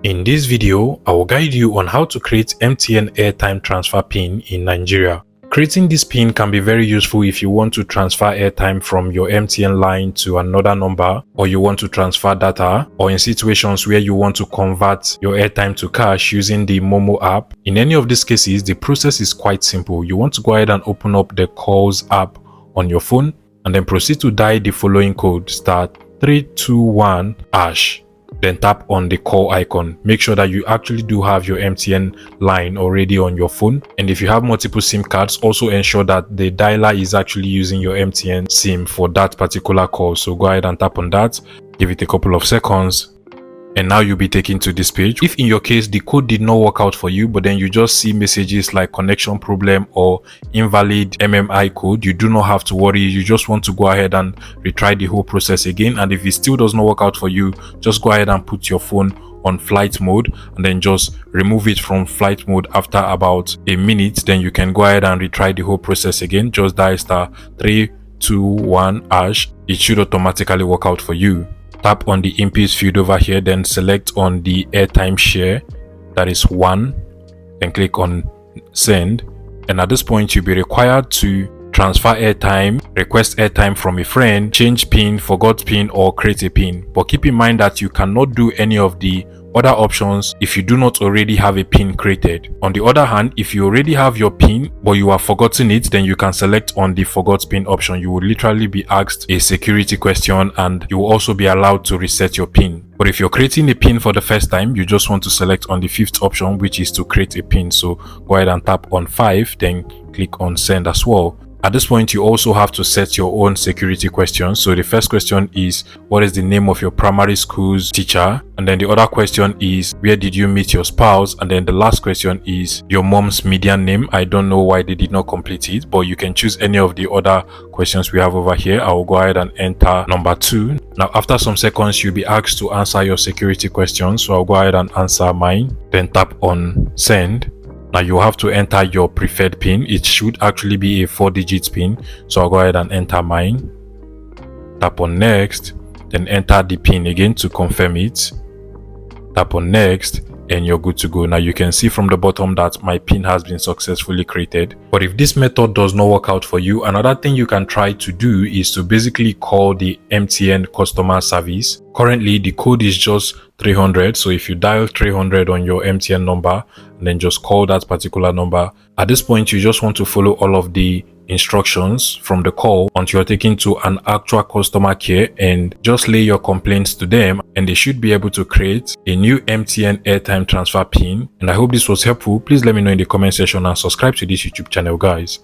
In this video, I will guide you on how to create MTN Airtime Transfer PIN in Nigeria. Creating this PIN can be very useful if you want to transfer airtime from your MTN line to another number, or you want to transfer data, or in situations where you want to convert your airtime to cash using the Momo app. In any of these cases, the process is quite simple. You want to go ahead and open up the calls app on your phone and then proceed to dial the following code *321#. Then tap on the call icon. Make sure that you actually do have your MTN line already on your phone, and if you have multiple SIM cards, also ensure that the dialer is actually using your MTN SIM for that particular call. So go ahead and tap on that, give it a couple of seconds, and now you'll be taken to this page. If in your case the code did not work out for you, but then you just see messages like connection problem or invalid MMI code, you do not have to worry. You just want to go ahead and retry the whole process again. And if it still does not work out for you, just go ahead and put your phone on flight mode and then just remove it from flight mode after about a minute. Then you can go ahead and retry the whole process again. Just dial *321#. It should automatically work out for you. Tap on the inputs field over here, then select on the airtime share, that is 1, then click on send. And at this point, you'll be required to transfer airtime, request airtime from a friend, change PIN, forgot PIN, or create a PIN. But keep in mind that you cannot do any of the other options if you do not already have a PIN created. On the other hand, if you already have your PIN but you have forgotten it, then you can select on the forgot PIN option. You will literally be asked a security question and you will also be allowed to reset your PIN. But if you're creating a PIN for the first time, you just want to select on the fifth option, which is to create a PIN. So go ahead and tap on 5, then click on send as well. At this point, you also have to set your own security questions. So the first question is, what is the name of your primary school's teacher? And then the other question is, where did you meet your spouse? And then the last question is your mom's median name. I don't know why they did not complete it, but you can choose any of the other questions we have over here. I will go ahead and enter number 2. Now, after some seconds, you'll be asked to answer your security questions. So I'll go ahead and answer mine, then tap on send. Now you have to enter your preferred PIN. It should actually be a 4-digit PIN. So I'll go ahead and enter mine. Tap on next, then enter the PIN again to confirm it. Tap on next, and you're good to go. Now you can see from the bottom that my PIN has been successfully created. But if this method does not work out for you, another thing you can try to do is to basically call the MTN customer service. Currently the code is just 300, so if you dial 300 on your MTN number and then just call that particular number, at this point you just want to follow all of the instructions from the call until you're taken to an actual customer care and just lay your complaints to them, and they should be able to create a new MTN Airtime Transfer PIN. And I hope this was helpful. Please let me know in the comment section and subscribe to this YouTube channel, guys.